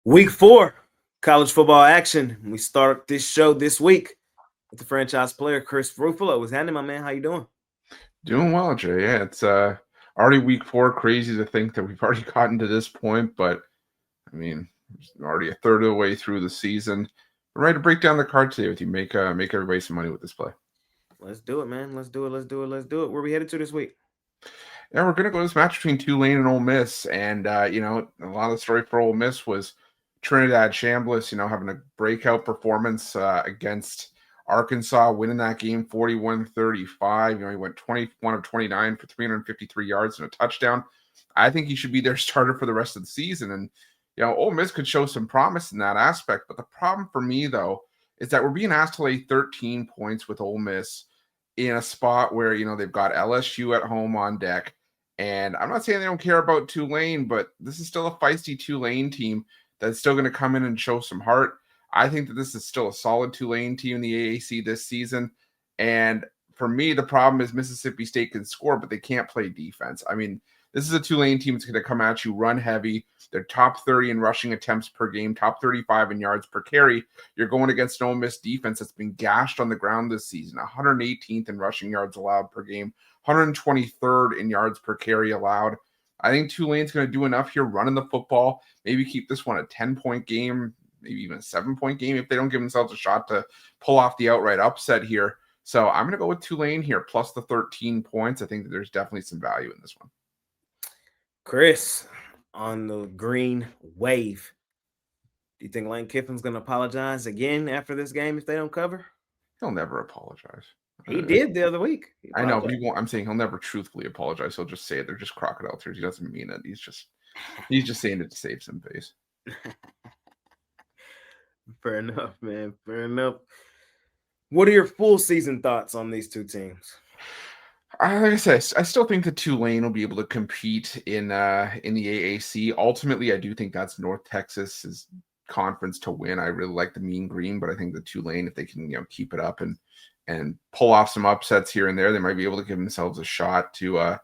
Week 4, college football action. We start this show this week with the franchise player, Chris Ruffalo. What's happening, my man? How you doing? Doing well, Jay. Yeah, it's already week 4. Crazy to think that we've already gotten to this point, but I mean, we're already a third of the way through the season. We're ready to break down the card today with you. Make everybody some money with this play. Let's do it, man. Let's do it. Where we headed to this week? Yeah, we're gonna go to this match between Tulane and Ole Miss, and a lot of the story for Ole Miss was Trinidad Chambliss, having a breakout performance against Arkansas, winning that game 41-35. He went 21 of 29 for 353 yards and a touchdown. I think he should be their starter for the rest of the season. And Ole Miss could show some promise in that aspect. But the problem for me, though, is that we're being asked to lay 13 points with Ole Miss in a spot where they've got LSU at home on deck. And I'm not saying they don't care about Tulane, but this is still a feisty Tulane team that's still going to come in and show some heart. I think that this is still a solid Tulane team in the AAC this season. And for me, the problem is Mississippi State can score, but they can't play defense. I mean, this is a Tulane team that's going to come at you, run heavy. They're top 30 in rushing attempts per game, top 35 in yards per carry. You're going against an Ole Miss defense that's been gashed on the ground this season, 118th in rushing yards allowed per game, 123rd in yards per carry allowed. I think Tulane's going to do enough here running the football, maybe keep this one a 10-point game, maybe even a 7-point game if they don't give themselves a shot to pull off the outright upset here. So I'm going to go with Tulane here, plus the 13 points. I think that there's definitely some value in this one. Chris, on the green wave. Do you think Lane Kiffin's going to apologize again after this game if they don't cover? He'll never apologize. He did the other week. I know, but he won't. I'm saying he'll never truthfully apologize. He'll just say it. They're just crocodile tears. He doesn't mean it. He's just saying it to save some face. Fair enough, man. Fair enough. What are your full season thoughts on these two teams? Like I said, I still think that Tulane will be able to compete in the AAC. Ultimately, I do think that's North Texas's conference to win. I really like the Mean Green, but I think the Tulane, if they can keep it up and pull off some upsets here and there, they might be able to give themselves a shot to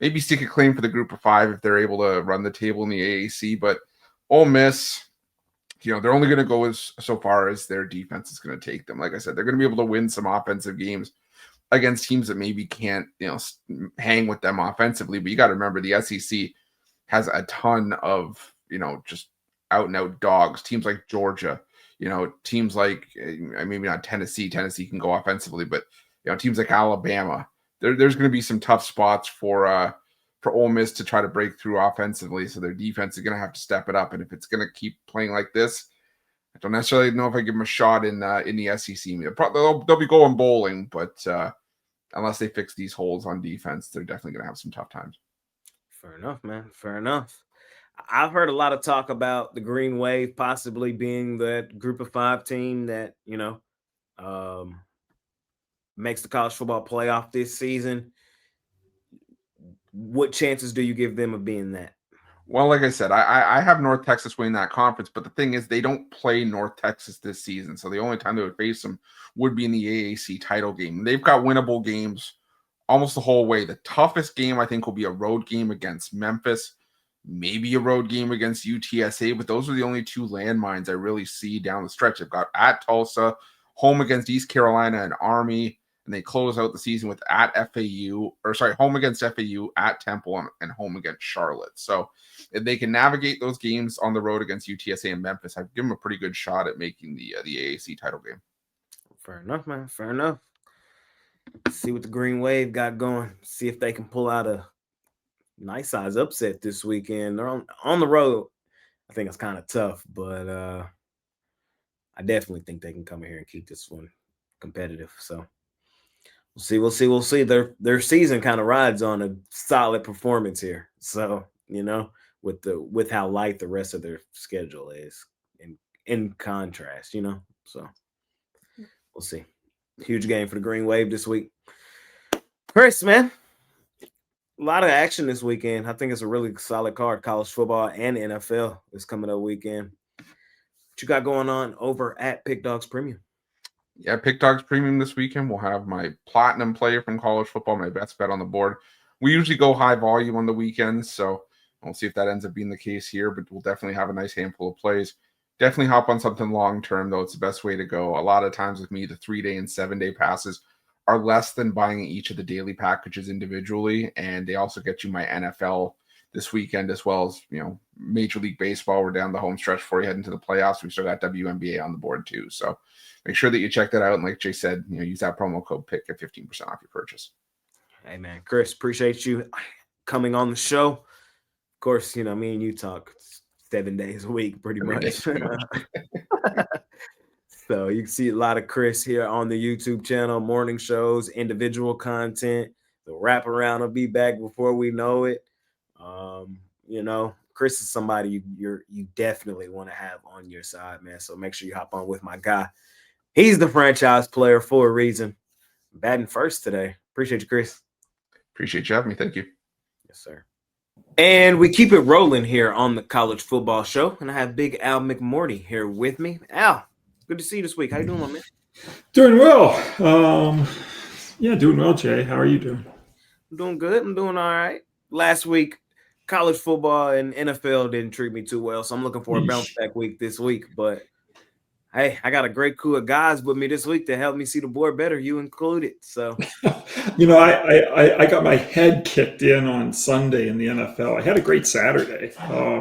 maybe stick a claim for the group of 5 if they're able to run the table in the AAC. But Ole Miss, they're only going to go so far as their defense is going to take them. Like I said, they're going to be able to win some offensive games against teams that maybe can't, hang with them offensively. But you got to remember the SEC has a ton of, just out and out dogs, teams like Georgia, teams like maybe not Tennessee. Tennessee can go offensively, but teams like Alabama. There's going to be some tough spots for Ole Miss to try to break through offensively. So their defense is going to have to step it up. And if it's going to keep playing like this, I don't necessarily know if I give them a shot in the SEC. They'll be going bowling, but unless they fix these holes on defense, they're definitely going to have some tough times. Fair enough, man. Fair enough. I've heard a lot of talk about the Green Wave possibly being that group of 5 team that, makes the college football playoff this season. What chances do you give them of being that? Well, like I said, I have North Texas winning that conference, but the thing is they don't play North Texas this season. So the only time they would face them would be in the AAC title game. They've got winnable games almost the whole way. The toughest game, I think, will be a road game against Memphis, maybe a road game against UTSA, but those are the only 2 landmines I really see down the stretch. They've got at Tulsa, home against East Carolina and Army, and they close out the season with home against FAU, at Temple, and home against Charlotte. So if they can navigate those games on the road against UTSA and Memphis, I've given them a pretty good shot at making the AAC title game. Fair enough, man. Fair enough. Let's see what the Green Wave got going. See if they can pull out a nice size upset this weekend. They're on the road. I think it's kind of tough, but I definitely think they can come here and keep this one competitive. So we'll see. Their season kind of rides on a solid performance here. So with how light the rest of their schedule is, in contrast, So we'll see. Huge game for the Green Wave this week. Chris, man, a lot of action this weekend. I think it's a really solid card. College football and NFL is coming up weekend. What you got going on over at Pickdawgz Premium? Yeah, Pickdawgz Premium this weekend. We'll have my platinum player from college football, my best bet on the board. We usually go high volume on the weekends, so We'll see if that ends up being the case here, but we'll definitely have a nice handful of plays. Definitely hop on something long-term, though. It's the best way to go. A lot of times with me, the 3-day and 7-day passes are less than buying each of the daily packages individually, and they also get you my NFL this weekend as well as, Major League Baseball. We're down the home stretch before you head into the playoffs. We still got WNBA on the board too. So make sure that you check that out. And like Jay said, use that promo code PICK at 15% off your purchase. Hey man, Chris, appreciate you coming on the show. Of course, me and you talk 7 days a week pretty much. So you can see a lot of Chris here on the YouTube channel, morning shows, individual content. The wraparound will be back before we know it. Chris is somebody you definitely want to have on your side, man. So make sure you hop on with my guy. He's the franchise player for a reason. Batting first today. Appreciate you, Chris. Appreciate you having me. Thank you. Yes, sir. And we keep it rolling here on the College Football Show. And I have Big Al McMorty here with me. Al, good to see you this week. How you doing, my man? Doing well. Doing well, Jay. How are you doing? I'm doing good. I'm doing all right. Last week, college football and NFL didn't treat me too well, so I'm looking for a bounce back week this week. But hey, I got a great crew of guys with me this week to help me see the board better, you included. So, I got my head kicked in on Sunday in the NFL. I had a great Saturday.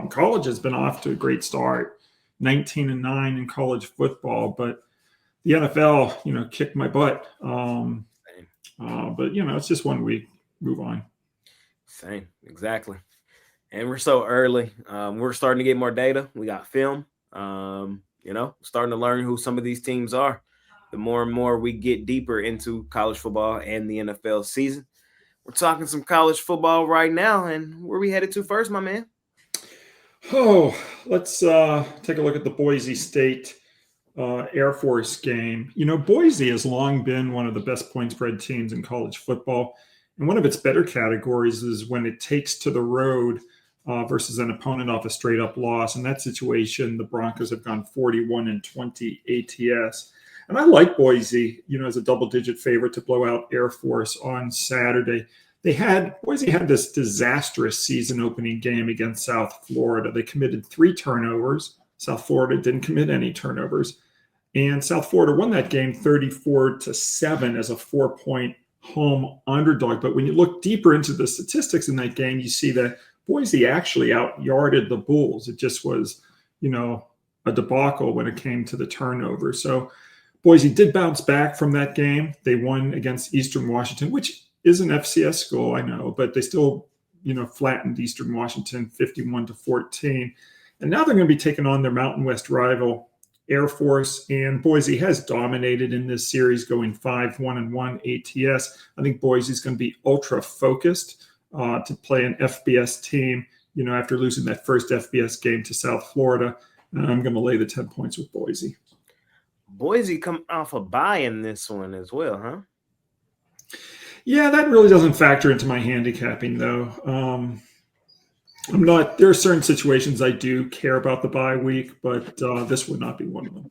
College has been off to a great start, 19-9 in college football, but the NFL, kicked my butt. But it's just 1 week. Move on. Same, exactly. And we're so early. We're starting to get more data. We got film. Starting to learn who some of these teams are. The more and more we get deeper into college football and the NFL season. We're talking some college football right now. And where we headed to first, my man? Oh, let's take a look at the Boise State Air Force game. Boise has long been one of the best point spread teams in college football. And one of its better categories is when it takes to the road versus an opponent off a straight-up loss. In that situation, the Broncos have gone 41-20 ATS. And I like Boise, as a double-digit favorite to blow out Air Force on Saturday. Boise had this disastrous season-opening game against South Florida. They committed 3 turnovers. South Florida didn't commit any turnovers. And South Florida won that game 34-7 as a 4-point home underdog. But when you look deeper into the statistics in that game, you see that Boise actually out-yarded the Bulls. It just was, a debacle when it came to the turnover. So Boise did bounce back from that game. They won against Eastern Washington, which is an FCS school, I know, but they still, flattened Eastern Washington 51-14. And now they're going to be taking on their Mountain West rival, Air Force, and Boise has dominated in this series, going 5-1-1 ATS. I think Boise is going to be ultra focused to play an FBS team, after losing that first FBS game to South Florida. And I'm going to lay the 10 points with Boise. Boise come off a bye in this one as well, huh? Yeah, that really doesn't factor into my handicapping, though. There are certain situations I do care about the bye week, but this would not be one of them.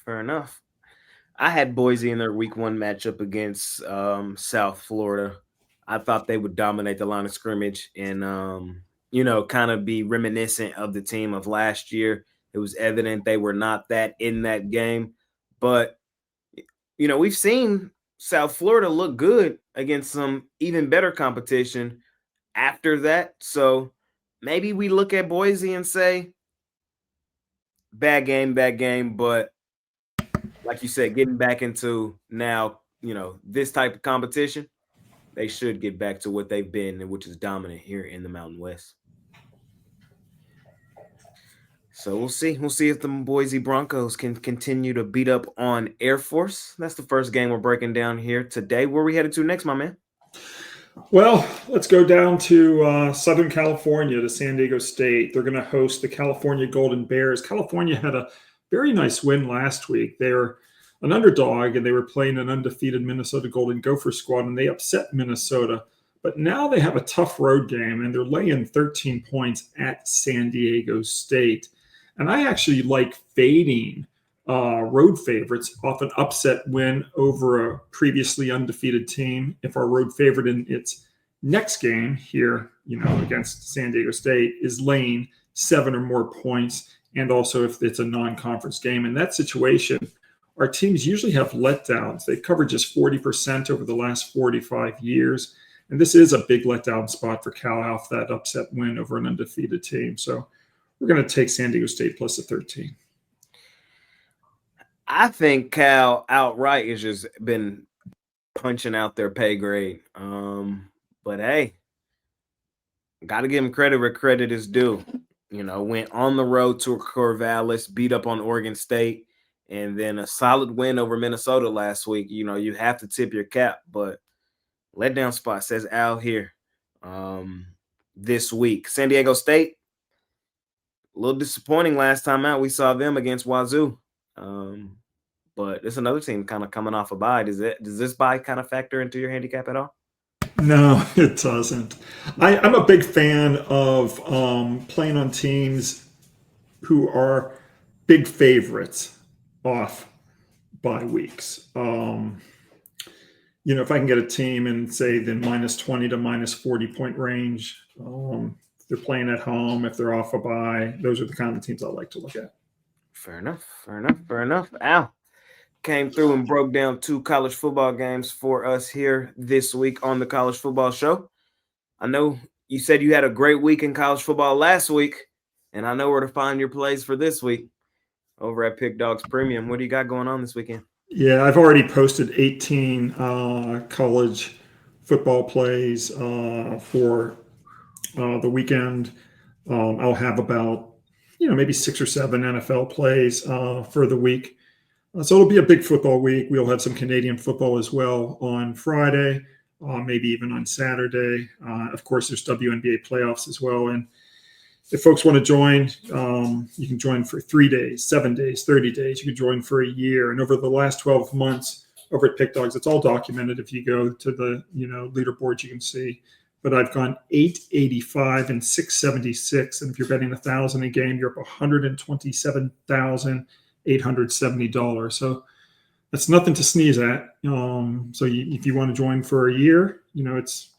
Fair enough. I had Boise in their week 1 matchup against South Florida. I thought they would dominate the line of scrimmage and, kind of be reminiscent of the team of last year. It was evident they were not that in that game. But, we've seen South Florida look good against some even better competition after that. So maybe we look at Boise and say, bad game, but like you said, getting back into now, this type of competition, they should get back to what they've been, which is dominant here in the Mountain West. So we'll see. We'll see if the Boise Broncos can continue to beat up on Air Force. That's the first game we're breaking down here today. Where are we headed to next, my man? Well, let's go down to Southern California, to San Diego State. They're going to host the California Golden Bears. California had a very nice win last week. They're an underdog, and they were playing an undefeated Minnesota Golden Gopher squad, and they upset Minnesota. But now they have a tough road game, and they're laying 13 points at San Diego State. And I actually like fading road favorites off an upset win over a previously undefeated team. If our road favorite in its Next game here, against San Diego State is Lane, 7 or more points. And also if it's a non-conference game. In that situation, our teams usually have letdowns. They've covered just 40% over the last 45 years. And this is a big letdown spot for Cal off that upset win over an undefeated team. So we're going to take San Diego State plus a 13. I think Cal outright has just been punching out their pay grade. But hey, got to give them credit where credit is due. Went on the road to Corvallis, beat up on Oregon State, and then a solid win over Minnesota last week. You have to tip your cap, but letdown spot says Al here this week. San Diego State, a little disappointing last time out. We saw them against Wazoo. But it's another team kind of coming off a bye. Does this bye kind of factor into your handicap at all? No, it doesn't. I'm a big fan of playing on teams who are big favorites off bye weeks. If I can get a team in, say, the minus 20 to minus 40 point range, if they're playing at home, if they're off a bye, those are the kind of teams I like to look at. Fair enough. Al came through and broke down 2 college football games for us here this week on the College Football Show. I know you said you had a great week in college football last week, and I know where to find your plays for this week over at Pick Dawgz Premium. What do you got going on this weekend? Yeah, I've already posted 18 college football plays for the weekend. I'll have about, maybe 6 or 7 NFL plays for the week. So it'll be a big football week. We'll have some Canadian football as well on Friday, maybe even on Saturday. Of course, there's WNBA playoffs as well. And if folks want to join, you can join for 3 days, 7 days, 30 days. You can join for a year. And over the last 12 months over at Pick Dawgz, it's all documented. If you go to the leaderboard, you can see. But I've gone 885 and 676. And if you're betting $1,000 a game, you're up $127,870. So that's nothing to sneeze at. So if you want to join for a year, it's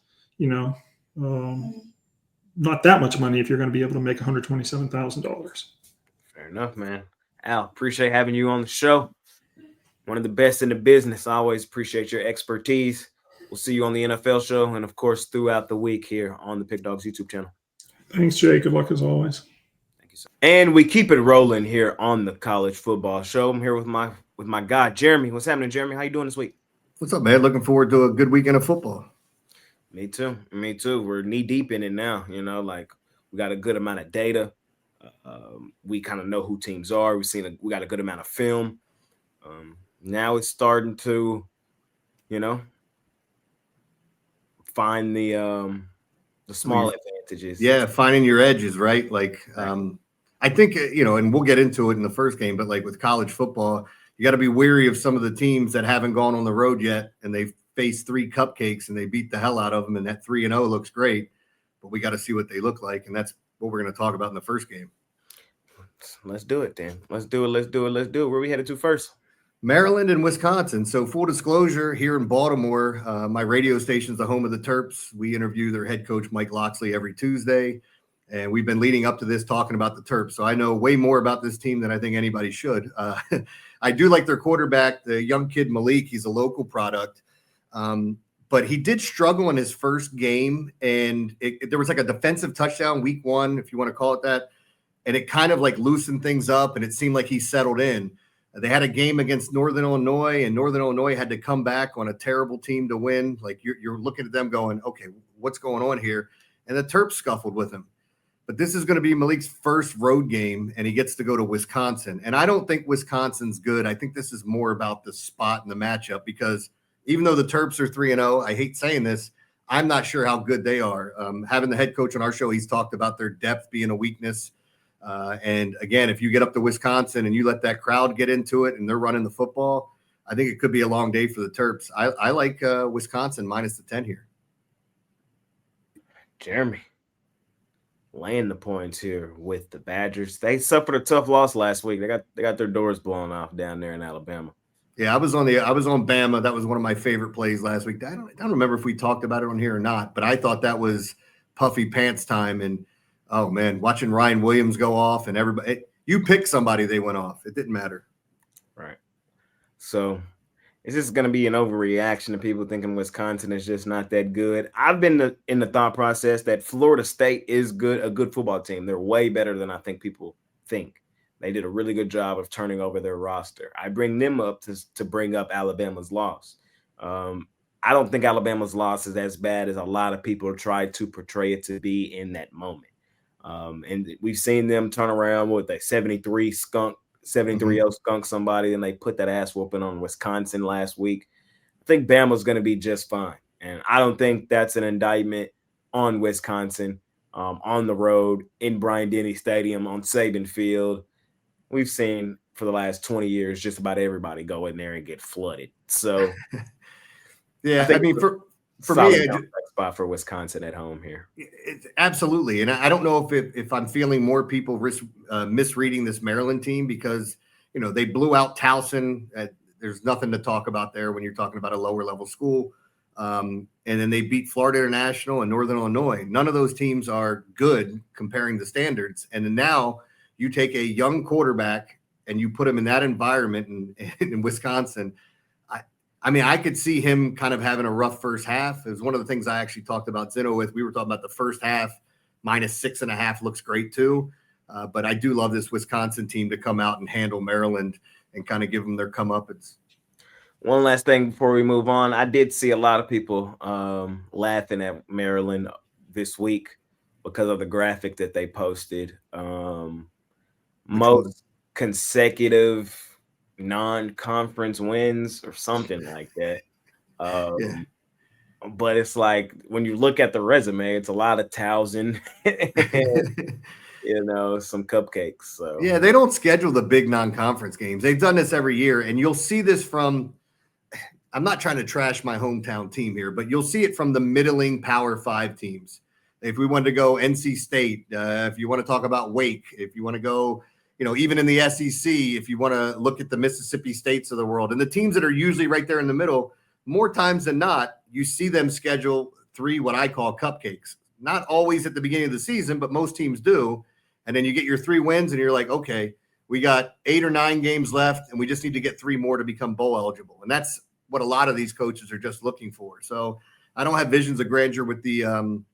not that much money if you're going to be able to make $127,000. Fair enough, man. Al, appreciate having you on the show. One of the best in the business. I always appreciate your expertise. We'll see you on the NFL show and, of course, throughout the week here on the Pick Dawgz YouTube channel. Thanks, Jay. Good luck as always. Thank you, sir. And we keep it rolling here on the College Football Show. I'm here with my guy, Jeremy. What's happening, Jeremy? How you doing this week? What's up, man? Looking forward to a good weekend of football. Me too. We're knee deep in it now. We got a good amount of data. We kind of know who teams are. We got a good amount of film. Now it's starting to, find the small advantages. Yeah, finding your edges, right? I think, and we'll get into it in the first game, but with college football, you got to be wary of some of the teams that haven't gone on the road yet, and they've faced 3 cupcakes and they beat the hell out of them, and that 3-0 looks great, but we got to see what they look like, and that's what we're going to talk about in the first game. Let's do it, then. Let's do it. Where we headed to first? Maryland and Wisconsin. So full disclosure, here in Baltimore, my radio station is the home of the Terps. We interview their head coach, Mike Loxley, every Tuesday, and we've been leading up to this talking about the Terps. So I know way more about this team than I think anybody should. I do like their quarterback, the young kid Malik. He's a local product. But he did struggle in his first game, and there was a defensive touchdown week 1, if you want to call it that, and it kind of loosened things up, and it seemed like he settled in. They had a game against Northern Illinois, and Northern Illinois had to come back on a terrible team to win. You're looking at them going, okay, what's going on here? And the Terps scuffled with him. But this is going to be Malik's first road game, and he gets to go to Wisconsin. And I don't think Wisconsin's good. I think this is more about the spot and the matchup, because even though the Terps are 3-0, I hate saying this, I'm not sure how good they are. Having the head coach on our show, he's talked about their depth being a weakness. And again, if you get up to Wisconsin and you let that crowd get into it and they're running the football, I think it could be a long day for the Terps. I like Wisconsin minus the 10 here. Jeremy, laying the points here with the Badgers. They suffered a tough loss last week. They got their doors blown off down there in Alabama. Yeah, I was on Bama. That was one of my favorite plays last week. I don't remember if we talked about it on here or not, but I thought that was puffy pants time. And oh man, watching Ryan Williams go off and everybody, you pick somebody, they went off. It didn't matter. Right. So it's just going to be an overreaction to people thinking Wisconsin is just not that good. I've been in the thought process that Florida State is a good football team. They're way better than I think people think. They did a really good job of turning over their roster. I bring them up to bring up Alabama's loss. I don't think Alabama's loss is as bad as a lot of people try to portray it to be in that moment. And we've seen them turn around with a 73-0 skunk somebody, and they put that ass whooping on Wisconsin last week. I think Bama's going to be just fine. And I don't think that's an indictment on Wisconsin on the road in Bryant-Denny Stadium on Saban Field. We've seen for the last 20 years just about everybody go in there and get flooded. So, yeah, I mean, for me, spot for Wisconsin at home here. Absolutely, and I don't know if I'm feeling more people misreading this Maryland team because they blew out Towson. There's nothing to talk about there when you're talking about a lower level school, and then they beat Florida International and Northern Illinois. None of those teams are good comparing the standards, and then now you take a young quarterback and you put him in that environment in Wisconsin. I mean, I could see him kind of having a rough first half. It was one of the things I actually talked about Zeno with. We were talking about the first half, -6.5 looks great too. But I do love this Wisconsin team to come out and handle Maryland and kind of give them their comeuppance. One last thing before we move on. I did see a lot of people laughing at Maryland this week because of the graphic that they posted. Most consecutive non-conference wins or something like that. Yeah. But it's like when you look at the resume, it's a lot of Towson and, some cupcakes. So yeah, they don't schedule the big non-conference games. They've done this every year, and you'll see this from – I'm not trying to trash my hometown team here, but you'll see it from the middling Power 5 teams. If we wanted to go NC State, if you want to talk about Wake, if you want to go – even in the SEC, if you want to look at the Mississippi States of the world and the teams that are usually right there in the middle, more times than not, you see them schedule 3 what I call cupcakes. Not always at the beginning of the season, but most teams do. And then you get your 3 wins and you're like, okay, we got 8 or 9 games left and we just need to get 3 more to become bowl eligible. And that's what a lot of these coaches are just looking for. So I don't have visions of grandeur with the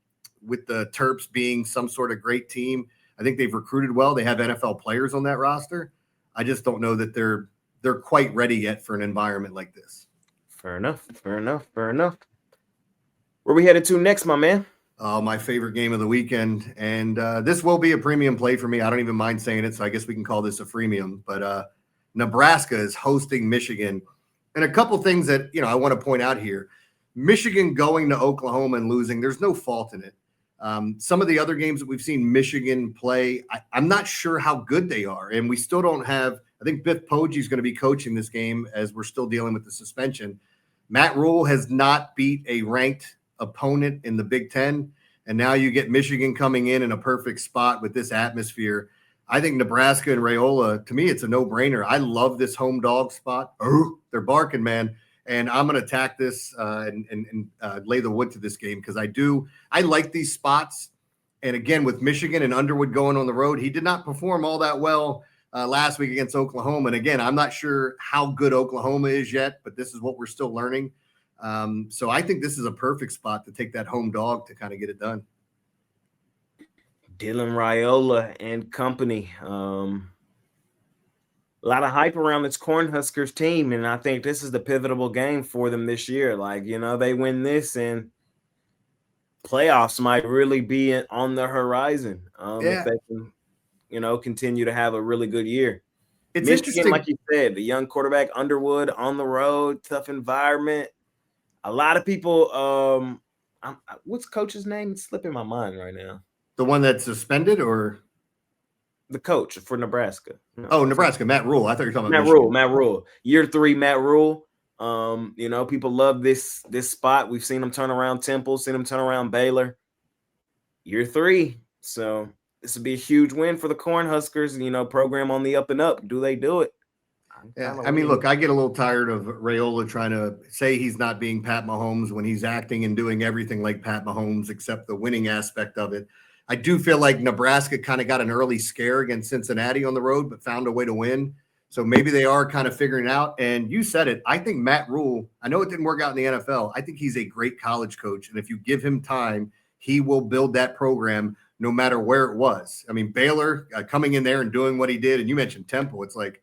Terps being some sort of great team. I think they've recruited well. They have NFL players on that roster. I just don't know that they're quite ready yet for an environment like this. Fair enough. Where we headed to next, my man? My favorite game of the weekend. And this will be a premium play for me. I don't even mind saying it, so I guess we can call this a freemium. But Nebraska is hosting Michigan. And a couple things that, I want to point out here. Michigan going to Oklahoma and losing, there's no fault in it. Some of the other games that we've seen Michigan play, I'm not sure how good they are. And we still don't have – I think Biff Poggi is going to be coaching this game as we're still dealing with the suspension. Matt Rule has not beat a ranked opponent in the Big Ten, and now you get Michigan coming in a perfect spot with this atmosphere. I think Nebraska and Raiola, to me, it's a no-brainer. I love this home dog spot. Oh, they're barking, man. And I'm going to attack this and lay the wood to this game because I like these spots. And again, with Michigan and Underwood going on the road, he did not perform all that well last week against Oklahoma. And again, I'm not sure how good Oklahoma is yet, but this is what we're still learning. So I think this is a perfect spot to take that home dog to kind of get it done. Dylan Raiola and company. A lot of hype around this Cornhuskers team, and I think this is the pivotal game for them this year. Like, they win this, and playoffs might really be on the horizon if they can, continue to have a really good year. It's Michigan, interesting. like you said, the young quarterback Underwood on the road, tough environment. A lot of people. What's coach's name? It's slipping my mind right now. The one that's suspended, or the coach for Nebraska? Oh, Nebraska, Matt Rule. I thought you were talking about Matt Rule. Year 3, Matt Rule. People love this spot. We've seen him turn around Temple, seen him turn around Baylor. Year 3. So this would be a huge win for the Cornhuskers, program on the up and up. Do they do it? Yeah, I mean, look, I get a little tired of Raiola trying to say he's not being Pat Mahomes when he's acting and doing everything like Pat Mahomes except the winning aspect of it. I do feel like Nebraska kind of got an early scare against Cincinnati on the road, but found a way to win. So maybe they are kind of figuring it out. And you said it. I think Matt Rule, I know it didn't work out in the NFL. I think he's a great college coach. And if you give him time, he will build that program no matter where it was. I mean, Baylor coming in there and doing what he did. And you mentioned Temple. It's like,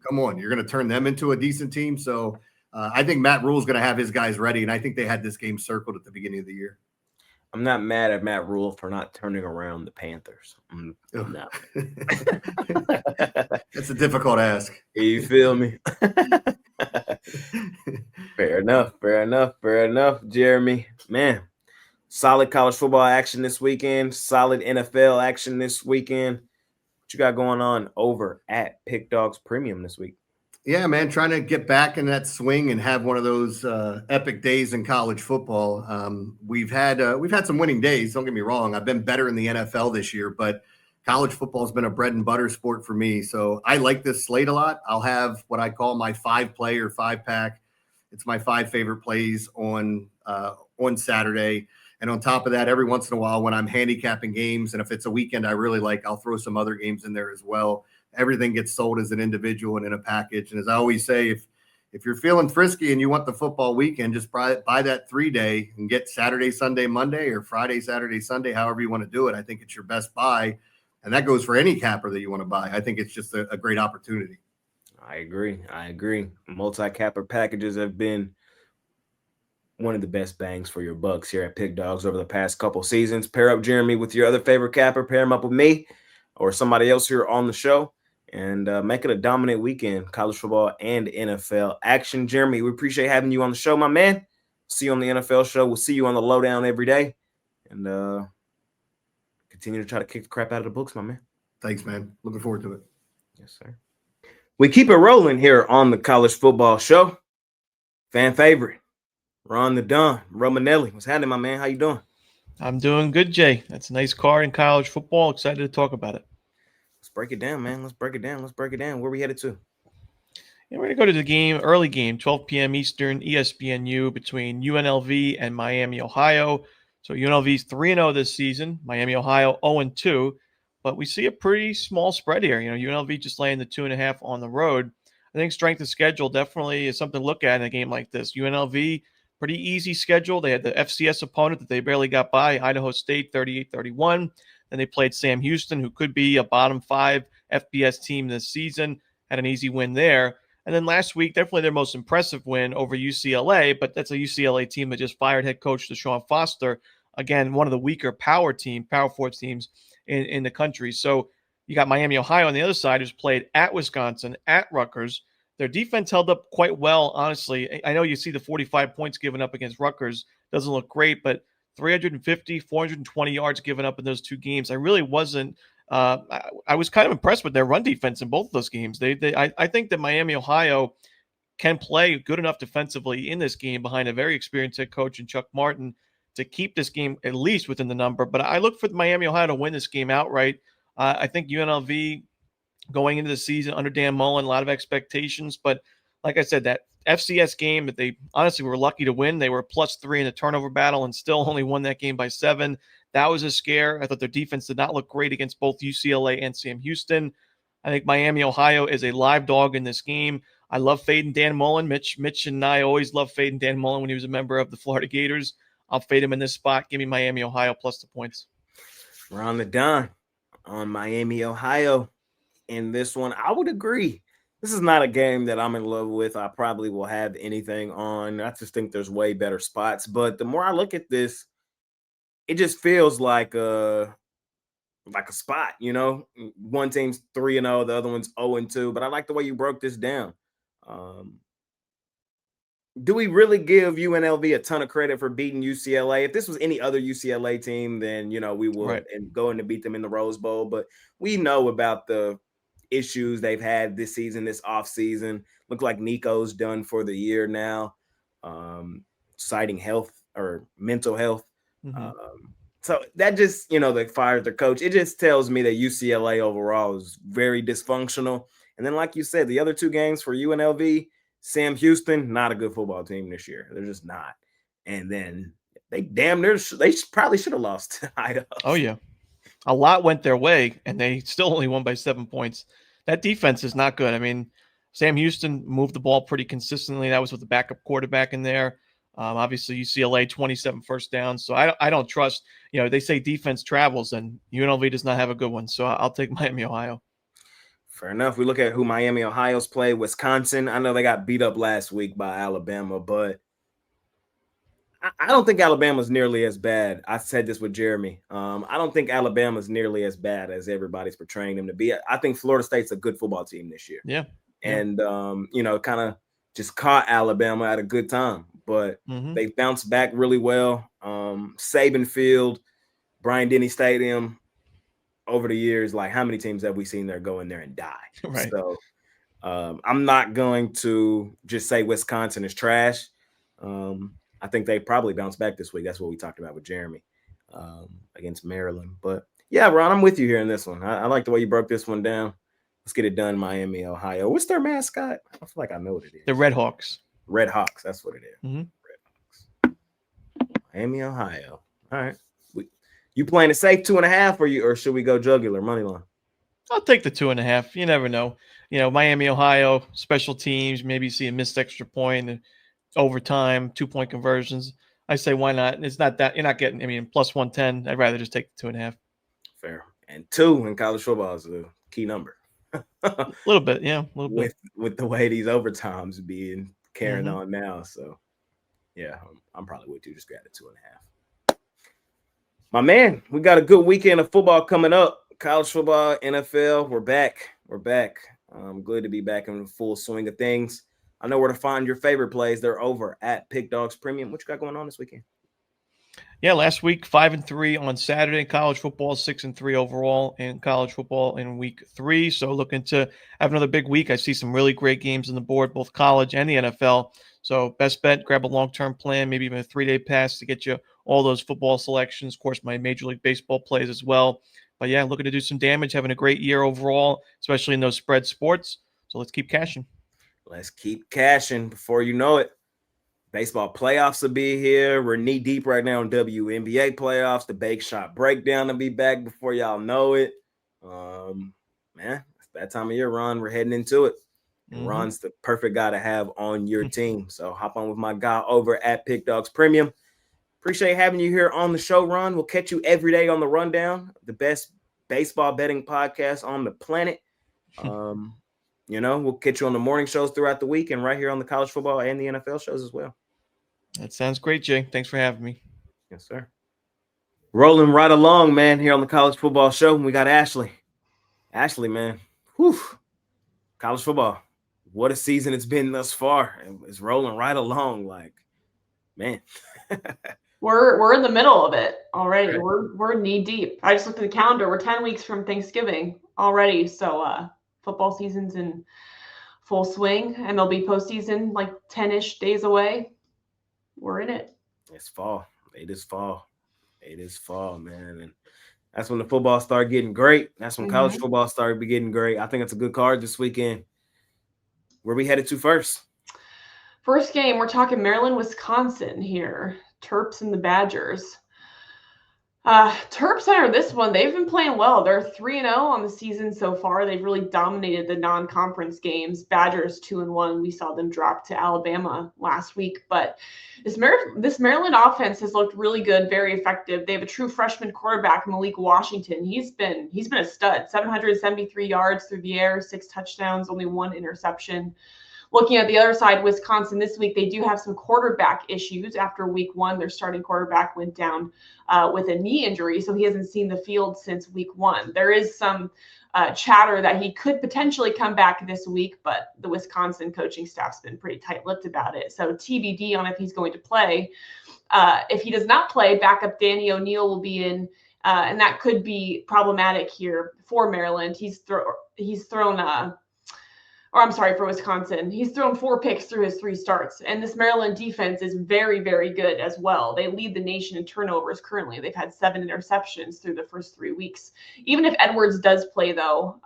come on, you're going to turn them into a decent team. So I think Matt Rule is going to have his guys ready. And I think they had this game circled at the beginning of the year. I'm not mad at Matt Rule for not turning around the Panthers. No. That's a difficult ask. You feel me? Fair enough, Jeremy. Man, solid college football action this weekend. Solid NFL action this weekend. What you got going on over at Pick Dawgz Premium this week? Yeah, man, trying to get back in that swing and have one of those epic days in college football. We've had some winning days. Don't get me wrong. I've been better in the NFL this year, but college football has been a bread and butter sport for me. So I like this slate a lot. I'll have what I call my 5-play or 5-pack. It's my 5 favorite plays on Saturday. And on top of that, every once in a while when I'm handicapping games, and if it's a weekend I really like, I'll throw some other games in there as well. Everything gets sold as an individual and in a package. And as I always say, if you're feeling frisky and you want the football weekend, just buy that 3-day and get Saturday, Sunday, Monday, or Friday, Saturday, Sunday, however you want to do it. I think it's your best buy. And that goes for any capper that you want to buy. I think it's just a great opportunity. I agree. Multi-capper packages have been one of the best bangs for your bucks here at Pick Dawgz over the past couple seasons. Pair up Jeremy with your other favorite capper. Pair him up with me or somebody else here on the show. And make it a dominant weekend, college football and NFL action. Jeremy, we appreciate having you on the show, my man. See you on the NFL show. We'll see you on the lowdown every day. And continue to try to kick the crap out of the books, my man. Thanks, man. Looking forward to it. Yes, sir. We keep it rolling here on the college football show. Fan favorite, Ron the Don, Romanelli. What's happening, my man? How you doing? I'm doing good, Jay. That's a nice card in college football. Excited to talk about it. Let's break it down, man. Let's break it down. Where we headed to? Yeah, we're going to go to the game, early game, 12 p.m. Eastern, ESPNU, between UNLV and Miami, Ohio. So UNLV's 3-0 this season, Miami, Ohio 0-2. But we see a pretty small spread here. UNLV just laying the 2.5 on the road. I think strength of schedule definitely is something to look at in a game like this. UNLV, pretty easy schedule. They had the FCS opponent that they barely got by, Idaho State 38-31. Then they played Sam Houston, who could be a bottom 5 FBS team this season. Had an easy win there. And then last week, definitely their most impressive win over UCLA, but that's a UCLA team that just fired head coach Deshaun Foster. Again, one of the weaker Power 4 teams in the country. So you got Miami, Ohio on the other side, who's played at Wisconsin, at Rutgers. Their defense held up quite well, honestly. I know you see the 45 points given up against Rutgers. Doesn't look great, but 350, 420 yards given up in those 2 games. I really wasn't I was kind of impressed with their run defense in both of those games. I think that Miami, Ohio can play good enough defensively in this game behind a very experienced head coach and Chuck Martin to keep this game at least within the number. But I look for Miami, Ohio to win this game outright. I think UNLV going into the season under Dan Mullen, a lot of expectations. But like I said, that FCS game that they honestly were lucky to win. They were +3 in the turnover battle and still only won that game by 7. That was a scare. I thought their defense did not look great against both UCLA and Sam Houston. I think Miami, Ohio is a live dog in this game. I love fading Dan Mullen. Mitch and I always loved fading Dan Mullen when he was a member of the Florida Gators. I'll fade him in this spot. Give me Miami, Ohio plus the points. We're on the Don on Miami, Ohio. In this one, I would agree. This is not a game that I'm in love with. I probably will have anything on. I just think there's way better spots. But the more I look at this, it just feels like a spot, One team's 3-0, the other one's 0-2. But I like the way you broke this down. Do we really give UNLV a ton of credit for beating UCLA? If this was any other UCLA team, then we would and go in to beat them in the Rose Bowl. But we know about the issues they've had this season, this offseason. Look like Nico's done for the year now, citing health or mental health. Mm-hmm. So that just, they fired their coach. It just tells me that UCLA overall is very dysfunctional. And then, like you said, the other 2 games for UNLV, Sam Houston, not a good football team this year. They're just not. And then they probably should have lost to Idaho. Oh, yeah. A lot went their way, and they still only won by 7 points. That defense is not good. I mean, Sam Houston moved the ball pretty consistently. That was with the backup quarterback in there. Obviously, UCLA, 27 first downs. So I don't trust, they say defense travels, and UNLV does not have a good one. So I'll take Miami, Ohio. Fair enough. We look at who Miami, Ohio's played. Wisconsin, I know they got beat up last week by Alabama, but I don't think Alabama's nearly as bad. I said this with Jeremy. I don't think Alabama's nearly as bad as everybody's portraying them to be. I think Florida State's a good football team this year. Yeah. And, kind of just caught Alabama at a good time. But they bounced back really well. Saban Field, Bryant-Denny Stadium, over the years, like how many teams have we seen there go in there and die? Right. So I'm not going to just say Wisconsin is trash. I think they probably bounce back this week. That's what we talked about with Jeremy against Maryland. But yeah, Ron, I'm with you here in this one. I like the way you broke this one down. Let's get it done, Miami, Ohio. What's their mascot? I feel like I know what it is. The Red Hawks. Red Hawks, that's what it is. Mm-hmm. Red Hawks. Miami, Ohio. All right. You playing it safe 2.5, or should we go jugular money line? I'll take the 2.5. You never know. Miami, Ohio, special teams, maybe see a missed extra point, overtime, 2-point conversions. I say, why not? It's not that you're not getting, plus 110. I'd rather just take the 2.5. Fair. And 2 in college football is a key number. A little bit, yeah. A little bit. With the way these overtimes being carrying on now. So, yeah, I'm probably with you. Just grab the 2.5. My man, we got a good weekend of football coming up. College football, NFL, we're back. I'm glad to be back in the full swing of things. I know where to find your favorite plays. They're over at Pick Dawgz Premium. What you got going on this weekend? Yeah, last week 5-3 on Saturday. College football 6-3 overall in college football in week 3. So looking to have another big week. I see some really great games on the board, both college and the NFL. So best bet, grab a long-term plan, maybe even a 3-day pass to get you all those football selections. Of course, my Major League Baseball plays as well. But yeah, looking to do some damage, having a great year overall, especially in those spread sports. So let's keep cashing. Let's keep cashing. Before you know it, baseball playoffs will be here. We're knee deep right now in WNBA playoffs. The Bake Shot Breakdown will be back before y'all know it. Man, it's that time of year, Ron. We're heading into it. And Ron's the perfect guy to have on your team. So hop on with my guy over at Pick Dawgz Premium. Appreciate having you here on the show, Ron. We'll catch you every day on the Rundown, the best baseball betting podcast on the planet. We'll catch you on the morning shows throughout the week and right here on the college football and the NFL shows as well. That sounds great, Jay. Thanks for having me. Yes, sir. Rolling right along, man, here on the college football show. We got Ashley. Ashley, man. Whew. College football. What a season it's been thus far. It's rolling right along. Like, man. We're in the middle of it already. Right. We're knee deep. I just looked at the calendar. We're 10 weeks from Thanksgiving already. So football season's in full swing, and there'll be postseason like 10-ish days away. We're in it. It's fall. It is fall, man. And that's when the football started getting great. That's when college football started getting great. I think it's a good card this weekend. Where we headed to first? First game, we're talking Maryland, Wisconsin here. Terps and the Badgers. Terps enter this one. They've been playing well. They're 3-0 on the season so far. They've really dominated the non-conference games. Badgers 2-1. We saw them drop to Alabama last week. But this Maryland offense has looked really good, very effective. They have a true freshman quarterback, Malik Washington. He's been a stud. 773 yards through the air, 6 touchdowns, only 1 interception. Looking at the other side, Wisconsin this week, they do have some quarterback issues. After week 1, their starting quarterback went down with a knee injury, so he hasn't seen the field since week 1. There is some chatter that he could potentially come back this week, but the Wisconsin coaching staff's been pretty tight-lipped about it. So TBD on if he's going to play. If he does not play, backup Danny O'Neal will be in, and that could be problematic here for Maryland. For Wisconsin. He's thrown 4 picks through his 3 starts. And this Maryland defense is very, very good as well. They lead the nation in turnovers currently. They've had 7 interceptions through the first 3 weeks. Even if Edwards does play, though,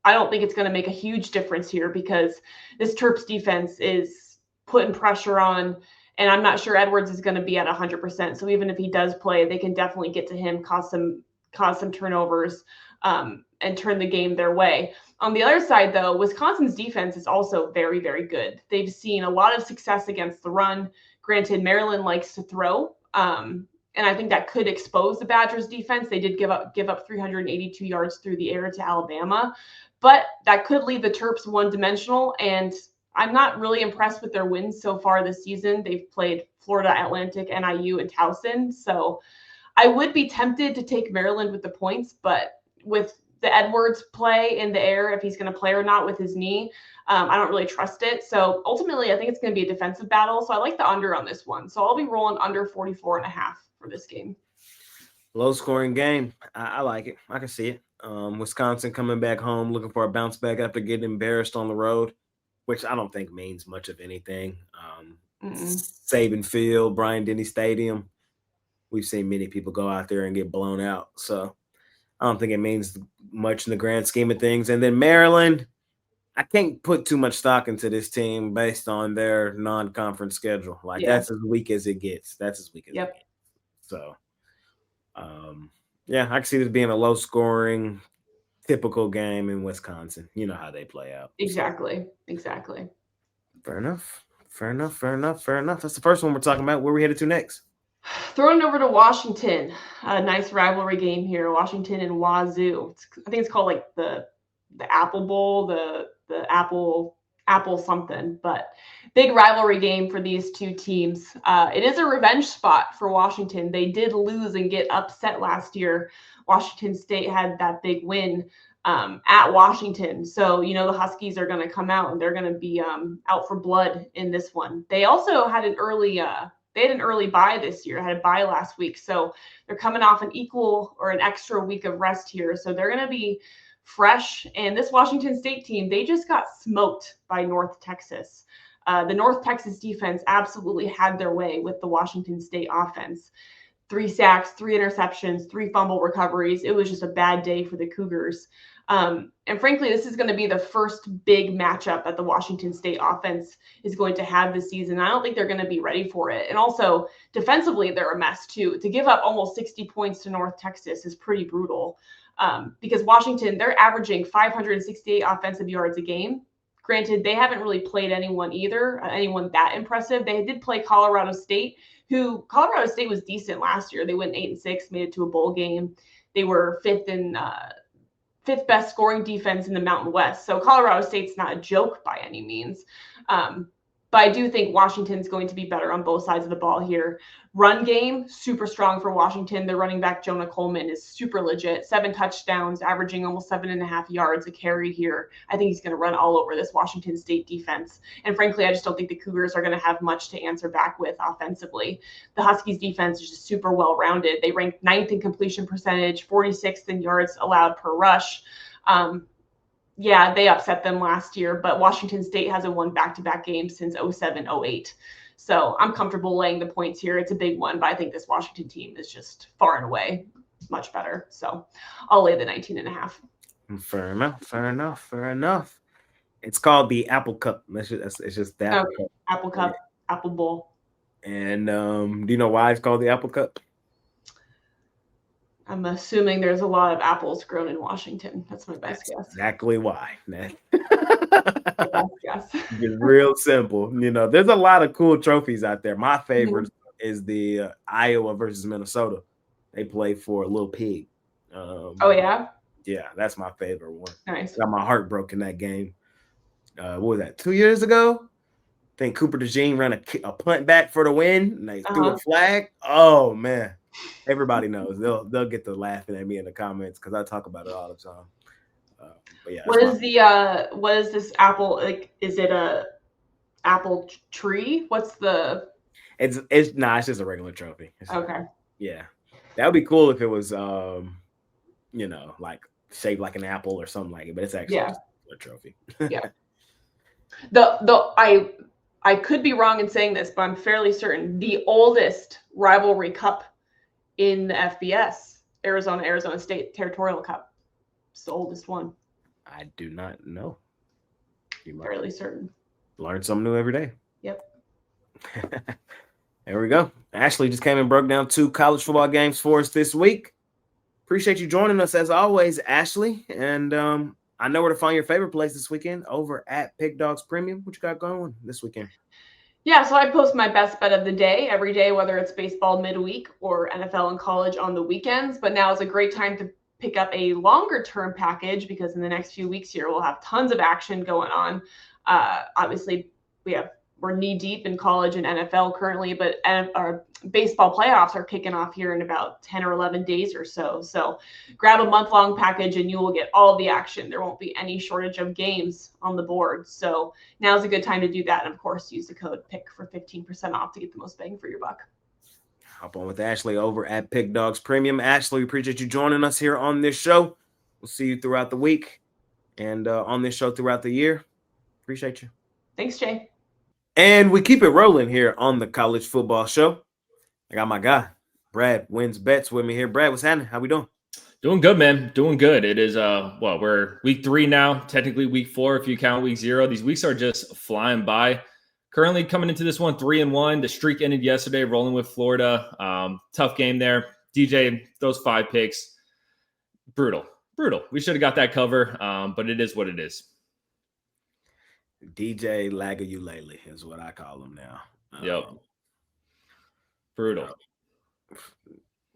I don't think it's going to make a huge difference here because this Terps defense is putting pressure on, and I'm not sure Edwards is going to be at 100%. So even if he does play, they can definitely get to him, cause some turnovers, and turn the game their way. On the other side, though, Wisconsin's defense is also very, very good. They've seen a lot of success against the run. Granted, Maryland likes to throw, and I think that could expose the Badgers' defense. They did give up 382 yards through the air to Alabama, but that could leave the Terps one-dimensional, and I'm not really impressed with their wins so far this season. They've played Florida Atlantic, NIU, and Towson, so I would be tempted to take Maryland with the points, but with the Edwards play in the air, if he's going to play or not with his knee, I don't really trust it. So ultimately, I think it's going to be a defensive battle. So I like the under on this one. So I'll be rolling under 44.5 for this game. Low scoring game. I like it. I can see it. Wisconsin coming back home, looking for a bounce back after getting embarrassed on the road, which I don't think means much of anything. Saban Field, Bryant-Denny Stadium. We've seen many people go out there and get blown out. So I don't think it means much in the grand scheme of things. And then Maryland, I can't put too much stock into this team based on their non-conference schedule. That's as weak as it gets. That's as weak as it gets. So, I can see this being a low-scoring, typical game in Wisconsin. You know how they play out. Exactly. Fair enough. That's the first one we're talking about. Where are we headed to next? Throwing it over to Washington. A nice rivalry game here. Washington and Wazoo. I think it's called like the Apple Bowl, the Apple something, but big rivalry game for these two teams. It is a revenge spot for Washington. They did lose and get upset last year. Washington State had that big win at Washington. So, the Huskies are going to come out and they're going to be out for blood in this one. They also had an early bye this year, had a bye last week. So they're coming off an extra week of rest here. So they're going to be fresh. And this Washington State team, they just got smoked by North Texas. The North Texas defense absolutely had their way with the Washington State offense. 3 sacks, 3 interceptions, 3 fumble recoveries. It was just a bad day for the Cougars. And frankly, this is going to be the first big matchup that the Washington State offense is going to have this season. I don't think they're going to be ready for it. And also, defensively, they're a mess too. To give up almost 60 points to North Texas is pretty brutal. Because Washington, they're averaging 568 offensive yards a game. Granted, they haven't really played anyone that impressive. They did play Colorado State, Colorado State was decent last year. They went 8-6, made it to a bowl game. They were fifth best scoring defense in the Mountain West. So Colorado State's not a joke by any means. But I do think Washington's going to be better on both sides of the ball here. Run game, super strong for Washington. Their running back, Jonah Coleman, is super legit. 7 touchdowns, averaging almost 7.5 yards a carry here. I think he's going to run all over this Washington State defense. And frankly, I just don't think the Cougars are going to have much to answer back with offensively. The Huskies defense is just super well-rounded. They ranked 9th in completion percentage, 46th in yards allowed per rush. They upset them last year, but Washington State hasn't won back-to-back games since 07-08. So I'm comfortable laying the points here. It's a big one, but I think this Washington team is just far and away much better. So I'll lay the 19.5. Fair enough. It's called the Apple Cup. It's just the Apple Cup. Apple Cup, Apple Bowl. And do you know why it's called the Apple Cup? I'm assuming there's a lot of apples grown in Washington. That's my best guess. Exactly why, man. Best guess. It's real simple. There's a lot of cool trophies out there. My favorite is the Iowa versus Minnesota. They play for a little pig. Oh, yeah? Yeah, that's my favorite one. Nice. Got my heart broken that game. What was that, 2 years ago? I think Cooper DeJean ran a punt back for the win, and they threw a flag. Oh, man. Everybody knows. They'll get to laughing at me in the comments because I talk about it all the time. But yeah, what is this apple? Like, is it a apple tree? What's the? It's just a regular trophy. Okay. Yeah, that would be cool if it was like shaped like an apple or something like it. But it's actually just a trophy. Yeah. I could be wrong in saying this, but I'm fairly certain the oldest rivalry cup in the FBS, Arizona State Territorial Cup. It's the oldest one. I do not know. You might Fairly certain. learn something new every day. Yep. There we go. Ashley just came and broke down 2 college football games for us this week. Appreciate you joining us as always, Ashley. And I know where to find your favorite place this weekend, over at Pick Dawgz Premium. What you got going this weekend? Yeah, so I post my best bet of the day every day, whether it's baseball midweek or NFL and college on the weekends. But now is a great time to pick up a longer term package, because in the next few weeks here, we'll have tons of action going on. Obviously, we're knee deep in college and NFL currently, but our baseball playoffs are kicking off here in about 10 or 11 days or so. So grab a month-long package and you will get all the action. There won't be any shortage of games on the board. So now's a good time to do that. And of course, use the code PICK for 15% off to get the most bang for your buck. Hop on with Ashley over at Pick Dawgz Premium. Ashley, we appreciate you joining us here on this show. We'll see you throughout the week and on this show throughout the year. Appreciate you. Thanks, Jay. And we keep it rolling here on the College Football Show. I got my guy, Brad Wins Bets, with me here. Brad, what's happening? How we doing? Doing good, man. Doing good. It is we're week 3 now, technically week 4 if you count week 0. These weeks are just flying by. Currently coming into this one 3-1. The streak ended yesterday, rolling with Florida. Tough game there. DJ, those 5 picks, brutal. We should have got that cover, but it is what it is. DJ Lagayulele is what I call him now. Yep. Brutal.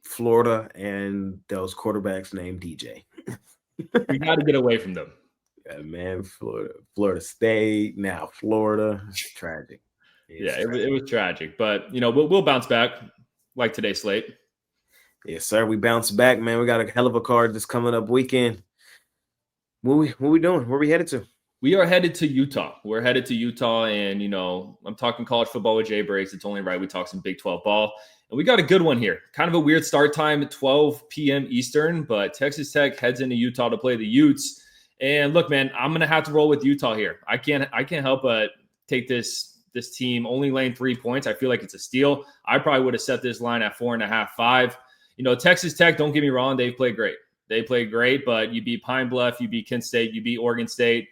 Florida and those quarterbacks named DJ. We got to get away from them. Yeah, man, Florida State, now Florida. It's tragic. It was tragic, but we'll bounce back like today's slate. Yes, sir. We bounce back, man. We got a hell of a card this coming up weekend. What we doing? Where we headed to? We are headed to Utah. We're headed to Utah, and I'm talking college football with Jay Breaks. It's only right we talk some Big 12 ball, and we got a good one here. Kind of a weird start time at 12 p.m. Eastern, but Texas Tech heads into Utah to play the Utes. And look, man, I'm gonna have to roll with Utah here. I can't help but take this team only laying 3 points. I feel like it's a steal. I probably would have set this line at 4.5, 5. Texas Tech, don't get me wrong, they've played great. They played great, but you beat Pine Bluff, you beat Kent State, you beat Oregon State.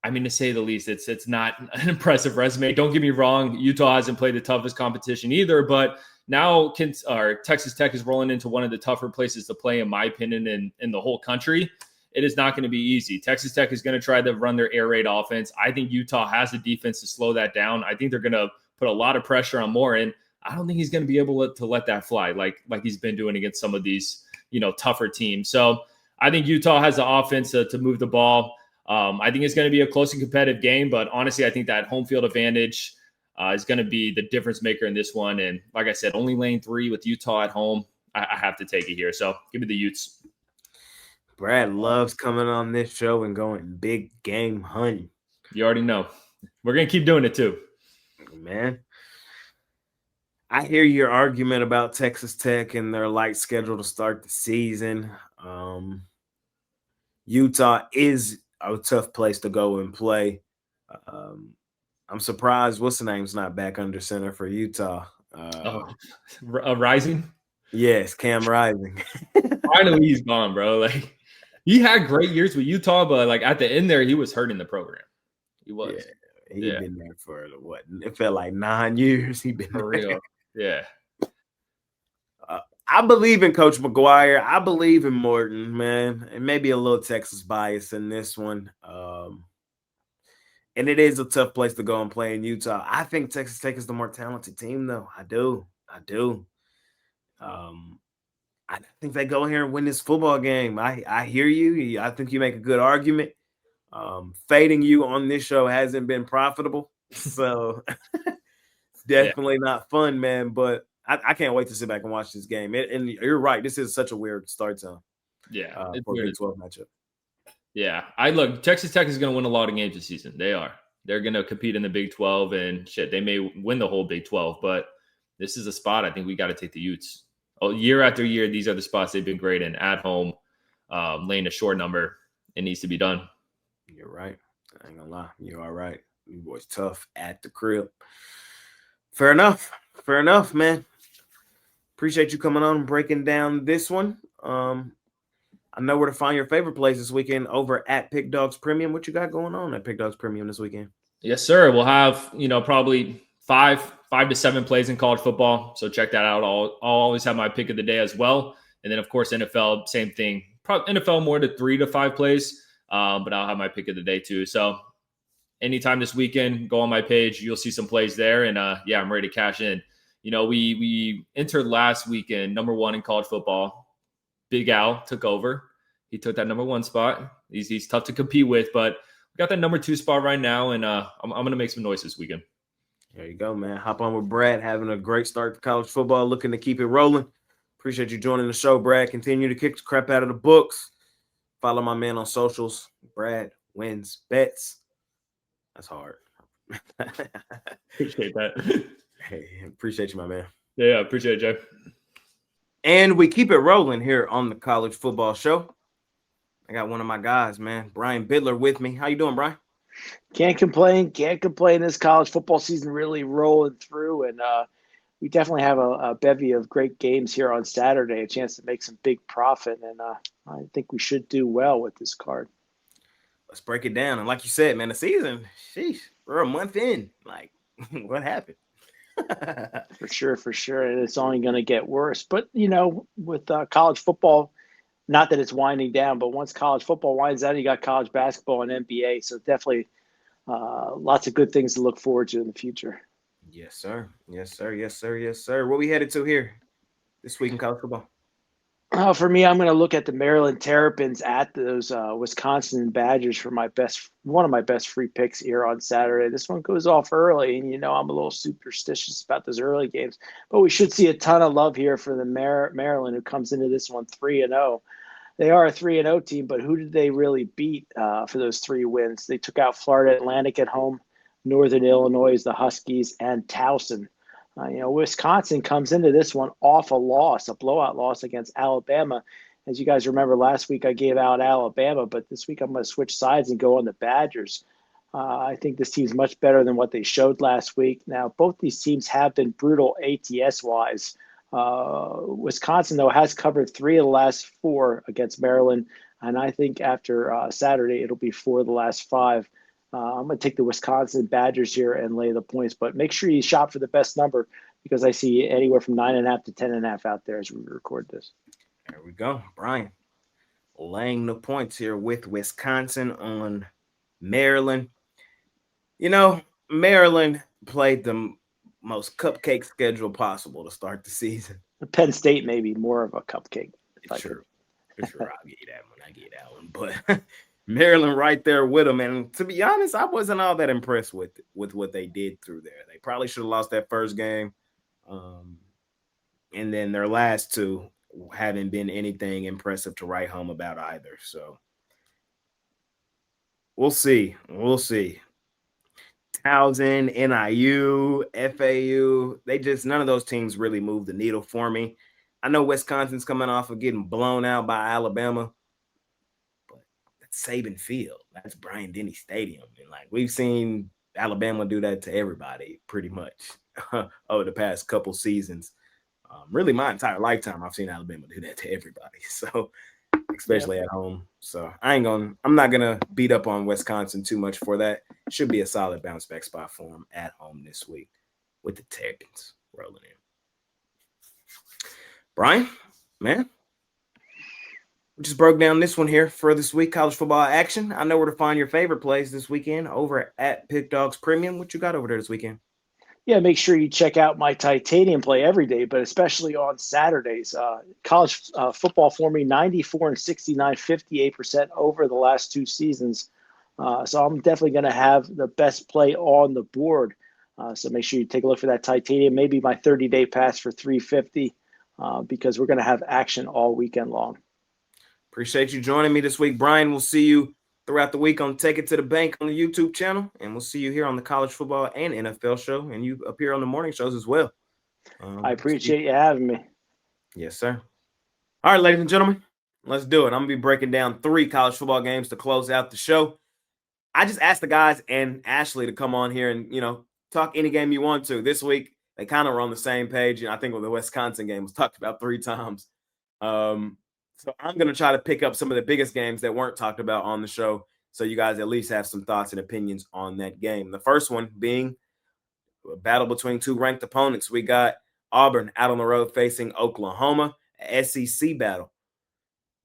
I mean, to say the least, it's not an impressive resume. Don't get me wrong. Utah hasn't played the toughest competition either, but now Texas Tech is rolling into one of the tougher places to play, in my opinion, in the whole country. It is not going to be easy. Texas Tech is going to try to run their air raid offense. I think Utah has the defense to slow that down. I think they're going to put a lot of pressure on Morin. I don't think he's going to be able to let that fly like he's been doing against some of these, tougher teams. So I think Utah has the offense to move the ball. I think it's going to be a close and competitive game, but honestly, I think that home field advantage is going to be the difference maker in this one. And like I said, only lane 3 with Utah at home. I have to take it here. So give me the Utes. Brad loves coming on this show and going big game hunting. You already know. We're going to keep doing it too. Man, I hear your argument about Texas Tech and their light schedule to start the season. Utah is a tough place to go and play. I'm surprised what's the name's not back under center for Utah. Rising? Yes, Cam Rising. Finally, he's gone, bro. Like, he had great years with Utah, but like at the end there, he was hurting the program. He was. Yeah, he's been there for what? It felt like 9 years. He's been for there. real. Yeah. I believe in Coach McGuire. I believe in Morton, man. And maybe a little Texas bias in this one. And it is a tough place to go and play in Utah. I think Texas Tech is the more talented team, though. I do. I think they go here and win this football game. I hear you. I think you make a good argument. Fading you on this show hasn't been profitable. So it's definitely not fun, man. But I can't wait to sit back and watch this game. And you're right. This is such a weird start time. Yeah. For a Big 12 matchup. Yeah. Texas Tech is going to win a lot of games this season. They are. They're going to compete in the Big 12 and shit. They may win the whole Big 12, but this is a spot I think we got to take the Utes. Year after year, these are the spots they've been great in. At home, laying a short number. It needs to be done. You're right. I ain't gonna lie. You are right. You boys tough at the crib. Fair enough, man. Appreciate you coming on and breaking down this one. I I know where to find your favorite plays this weekend over at Pick Dawgz Premium. What you got going on at Pick Dawgz Premium this weekend? Yes, sir. We'll have, probably five to seven plays in college football. So check that out. I'll always have my pick of the day as well. And then, of course, NFL, same thing. Probably NFL more to 3 to 5 plays, but I'll have my pick of the day too. So anytime this weekend, go on my page. You'll see some plays there. And, I'm ready to cash in. We entered last weekend, number 1 in college football. Big Al took over. He took that number 1 spot. He's tough to compete with, but we got that number 2 spot right now, and I'm going to make some noise this weekend. There you go, man. Hop on with Brad, having a great start to college football, looking to keep it rolling. Appreciate you joining the show, Brad. Continue to kick the crap out of the books. Follow my man on socials. Brad wins bets. That's hard. Appreciate that. Hey, appreciate you, my man. Yeah, appreciate it, Jay. And we keep it rolling here on the College Football Show. I got one of my guys, man, Brian Bidler, with me. How you doing, Brian? Can't complain. This college football season really rolling through, and we definitely have a bevy of great games here on Saturday, a chance to make some big profit, and I think we should do well with this card. Let's break it down. And like you said, man, the season, sheesh, we're a month in. Like, what happened? For sure. And it's only going to get worse. But, with college football, not that it's winding down, but once college football winds down, you got college basketball and NBA. So definitely lots of good things to look forward to in the future. Yes, sir. What we headed to here this week in college football? For me, I'm going to look at the Maryland Terrapins at those Wisconsin Badgers for one of my best free picks here on Saturday. This one goes off early, and I'm a little superstitious about those early games. But we should see a ton of love here for the Maryland, who comes into this one 3-0. They are a 3-0 team, but who did they really beat for those 3 wins? They took out Florida Atlantic at home, Northern Illinois, the Huskies, and Towson. Wisconsin comes into this one off a blowout loss against Alabama. As you guys remember, last week I gave out Alabama, but this week I'm going to switch sides and go on the Badgers. I think this team's much better than what they showed last week. Now, both these teams have been brutal ATS-wise. Wisconsin, though, has covered 3 of the last 4 against Maryland, and I think after Saturday it'll be 4 of the last 5. I'm going to take the Wisconsin Badgers here and lay the points, but make sure you shop for the best number because I see anywhere from 9.5 to 10.5 out there as we record this. There we go. Brian laying the points here with Wisconsin on Maryland. Maryland played the most cupcake schedule possible to start the season. Penn State may be more of a cupcake. Sure. I'll give you that one. But Maryland right there with them. And to be honest, I wasn't all that impressed with what they did through there. They probably should have lost that first game. And then their last 2 haven't been anything impressive to write home about either. So we'll see. Towson, NIU, FAU, none of those teams really moved the needle for me. I know Wisconsin's coming off of getting blown out by Alabama. Saban Field. That's Bryant-Denny Stadium. And we've seen Alabama do that to everybody pretty much over the past couple seasons. Really my entire lifetime, I've seen Alabama do that to everybody. So especially at home. So I'm not going to beat up on Wisconsin too much for that. Should be a solid bounce back spot for them at home this week with the Terps rolling in. Brian, man. We just broke down this one here for this week, college football action. I know where to find your favorite plays this weekend over at Pick Dawgz Premium. What you got over there this weekend? Yeah, make sure you check out my titanium play every day, but especially on Saturdays. College football for me, 94 and 69, 58% over the last 2 seasons. So I'm definitely going to have the best play on the board. So make sure you take a look for that titanium, maybe my 30-day pass for $350 because we're going to have action all weekend long. Appreciate you joining me this week, Brian. We'll see you throughout the week on Take It to the Bank on the YouTube channel, and we'll see you here on the College Football and NFL show, and you appear on the morning shows as well. I appreciate you having me. Yes, sir. All right, ladies and gentlemen, let's do it. I'm going to be breaking down 3 college football games to close out the show. I just asked the guys and Ashley to come on here and, talk any game you want to. This week, they kind of were on the same page. I think the Wisconsin game was talked about 3 times. So I'm going to try to pick up some of the biggest games that weren't talked about on the show, so you guys at least have some thoughts and opinions on that game. The first one being a battle between two ranked opponents. We got Auburn out on the road facing Oklahoma, a SEC battle.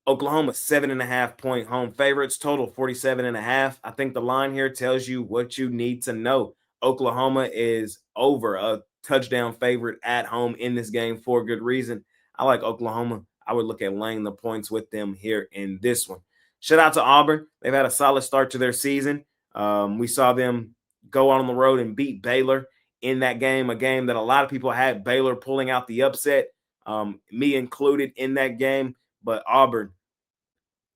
Oklahoma 7.5-point home favorites, total 47.5. I think the line here tells you what you need to know. Oklahoma is over a touchdown favorite at home in this game for good reason. I like Oklahoma. I would look at laying the points with them here in this one. Shout out to Auburn. They've had a solid start to their season. We saw them go on the road and beat Baylor in that game, a game that a lot of people had Baylor pulling out the upset, me included in that game. But Auburn,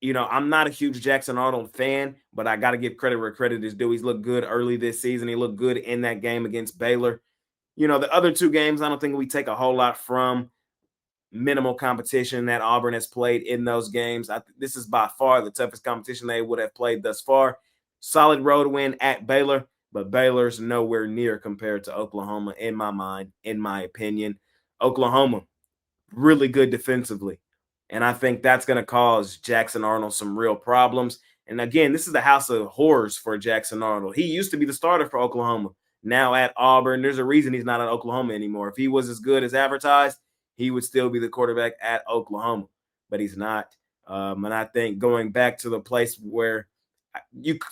I'm not a huge Jackson Arnold fan, but I got to give credit where credit is due. He's looked good early this season. He looked good in that game against Baylor. The other two games, I don't think we take a whole lot from. Minimal competition that Auburn has played in those games. This is by far the toughest competition they would have played thus far. Solid road win at Baylor, but Baylor's nowhere near compared to Oklahoma in my mind, in my opinion. Oklahoma, really good defensively. And I think that's going to cause Jackson Arnold some real problems. And again, this is the house of horrors for Jackson Arnold. He used to be the starter for Oklahoma. Now at Auburn, there's a reason he's not at Oklahoma anymore. If he was as good as advertised, he would still be the quarterback at Oklahoma, but he's not. And I think going back to the place where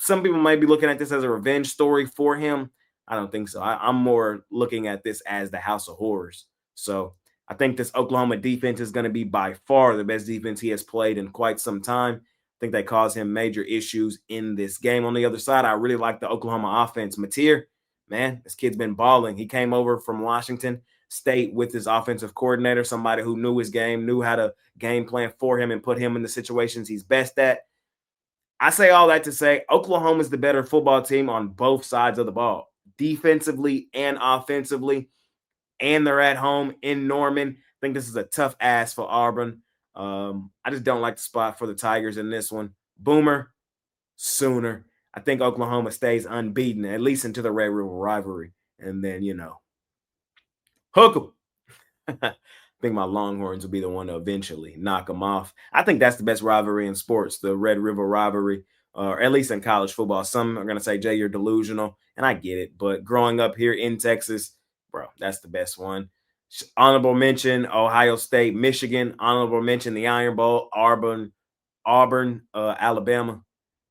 some people might be looking at this as a revenge story for him. I don't think so. I'm more looking at this as the house of horrors. So I think this Oklahoma defense is going to be by far the best defense he has played in quite some time. I think they cause him major issues in this game. On the other side, I really like the Oklahoma offense. Mateer, man, this kid's been balling. He came over from Washington State with his offensive coordinator, somebody who knew his game, knew how to game plan for him and put him in the situations he's best at. I say all that to say Oklahoma is the better football team on both sides of the ball, defensively and offensively. And they're at home in Norman. I think this is a tough ass for Auburn. I just don't like the spot for the Tigers in this one. Boomer, Sooner. I think Oklahoma stays unbeaten, at least into the Red River rivalry. And then, hook them. I think my Longhorns will be the one to eventually knock them off. I think that's the best rivalry in sports, the Red River rivalry, or at least in college football. Some are going to say, Jay, you're delusional, and I get it. But growing up here in Texas, bro, that's the best one. Honorable mention, Ohio State, Michigan. Honorable mention, the Iron Bowl, Auburn, Alabama.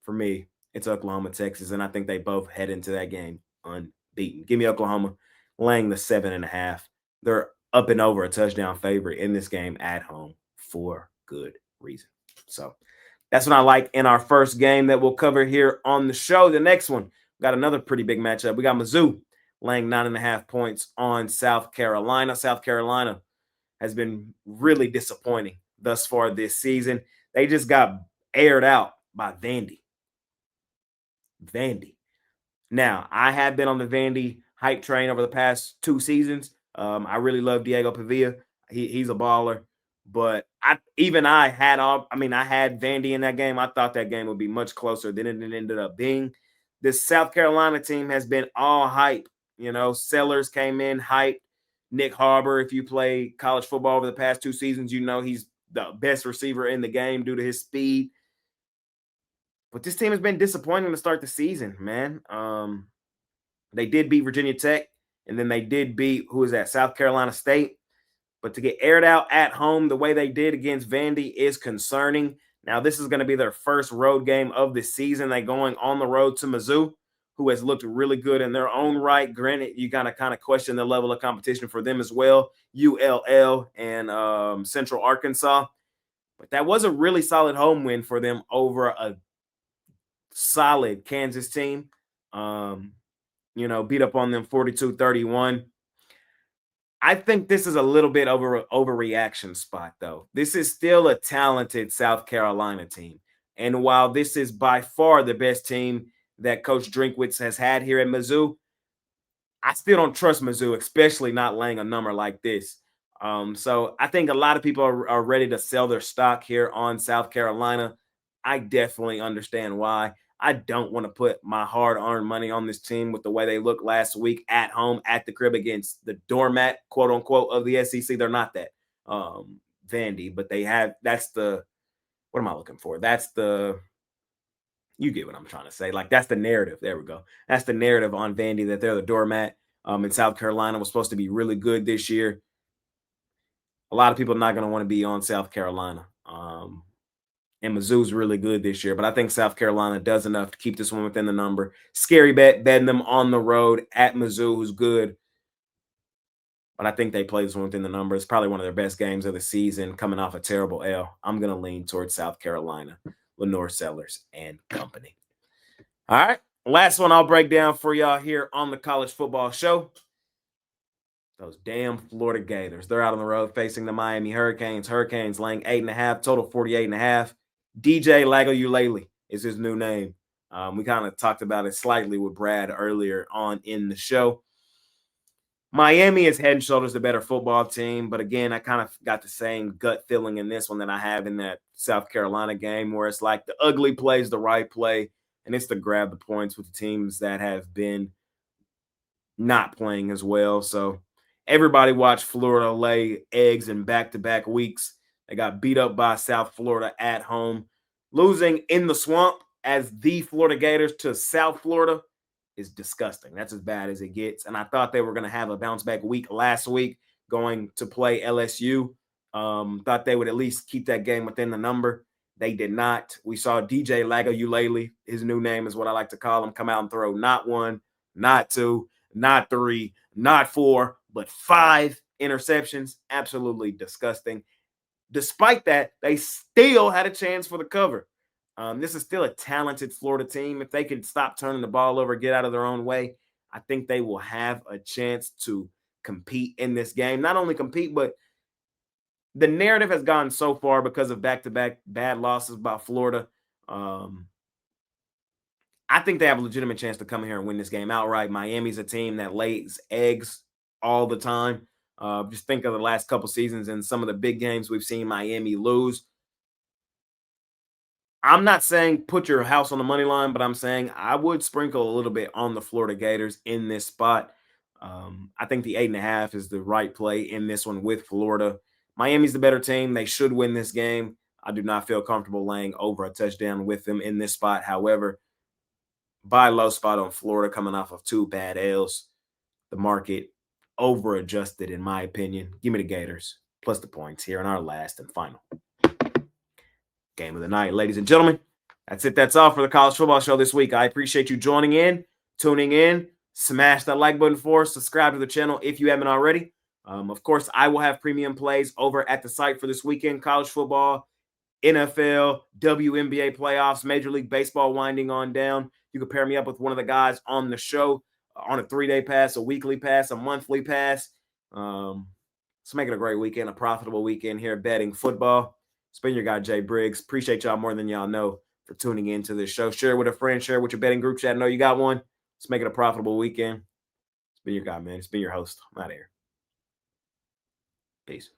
For me, it's Oklahoma, Texas, and I think they both head into that game unbeaten. Give me Oklahoma laying the 7.5. They're up and over a touchdown favorite in this game at home for good reason. So that's what I like in our first game that we'll cover here on the show. The next one, we got another pretty big matchup. We got Mizzou laying 9.5 points on South Carolina. South Carolina has been really disappointing thus far this season. They just got aired out by Vandy. Now, I have been on the Vandy hype train over the past 2 seasons. I really love Diego Pavia. He's a baller. But I had Vandy in that game. I thought that game would be much closer than it ended up being. This South Carolina team has been all hype. Sellers came in hype. Nick Harbor, if you play college football over the past 2 seasons, he's the best receiver in the game due to his speed. But this team has been disappointing to start the season, man. They did beat Virginia Tech, and then they did beat, South Carolina State. But to get aired out at home the way they did against Vandy is concerning. Now, this is going to be their first road game of the season. They're going on the road to Mizzou, who has looked really good in their own right. Granted, you got to kind of question the level of competition for them as well, ULL and Central Arkansas. But that was a really solid home win for them over a solid Kansas team. Beat up on them 42-31. I think this is a little bit overreaction spot, though. This is still a talented South Carolina team. And while this is by far the best team that Coach Drinkwitz has had here at Mizzou, I still don't trust Mizzou, especially not laying a number like this. So I think a lot of people are ready to sell their stock here on South Carolina. I definitely understand why. I don't want to put my hard-earned money on this team with the way they looked last week at home at the crib against the doormat, quote-unquote, of the SEC. They're not that Vandy, but that's the what am I looking for? You get what I'm trying to say. Like, that's the narrative. There we go. That's the narrative on Vandy, that they're the doormat. In South Carolina was supposed to be really good this year. A lot of people are not going to want to be on South Carolina. And Mizzou's really good this year, but I think South Carolina does enough to keep this one within the number. Scary bet, betting them on the road at Mizzou, who's good. But I think they play this one within the number. It's probably one of their best games of the season, coming off a terrible L. I'm going to lean towards South Carolina, Lenore Sellers and company. All right, last one I'll break down for y'all here on the College Football Show. Those damn Florida Gators. They're out on the road facing the Miami Hurricanes. Hurricanes laying 8.5, total 48.5. DJ Lago-Ulele is his new name. We kind of talked about it slightly with Brad earlier on in the show. Miami is head and shoulders the better football team, but again, I kind of got the same gut feeling in this one that I have in that South Carolina game, where it's like the ugly play is the right play, and it's to grab the points with the teams that have been not playing as well. So everybody watched Florida lay eggs in back-to-back weeks. They got beat up by South Florida at home. Losing in the swamp as the Florida Gators to South Florida is disgusting. That's as bad as it gets. And I thought they were going to have a bounce-back week last week going to play LSU. Thought they would at least keep that game within the number. They did not. We saw DJ Lago-Ulele, his new name is what I like to call him, come out and throw not one, not two, not three, not four, but 5 interceptions. Absolutely disgusting. Despite that, they still had a chance for the cover. This is still a talented Florida team. If they can stop turning the ball over, get out of their own way, I think they will have a chance to compete in this game. Not only compete, but the narrative has gone so far because of back-to-back bad losses by Florida. I think they have a legitimate chance to come here and win this game outright. Miami's a team that lays eggs all the time. Just think of the last couple seasons and some of the big games we've seen Miami lose. I'm not saying put your house on the money line, but I'm saying I would sprinkle a little bit on the Florida Gators in this spot. I think the 8.5 is the right play in this one with Florida. Miami's the better team. They should win this game. I do not feel comfortable laying over a touchdown with them in this spot. However, buy low spot on Florida coming off of 2 bad L's. The market over-adjusted, in my opinion. Give me the Gators plus the points here in our last and final game of the night. Ladies and gentlemen, that's it. That's all for the College Football Show this week. I appreciate you joining in, tuning in. Smash that like button for us. Subscribe to the channel if you haven't already. Of course, I will have premium plays over at the site for this weekend. College football, NFL, WNBA playoffs, Major League Baseball winding on down. You can pair me up with one of the guys on the show on a 3-day pass, a weekly pass, a monthly pass. Let's make it a great weekend, a profitable weekend here betting football. It's been your guy, Jay Briggs. Appreciate y'all more than y'all know for tuning into this show. Share with a friend. Share with your betting group chat. I know you got one. Let's make it a profitable weekend. It's been your guy, man. It's been your host. I'm out of here. Peace.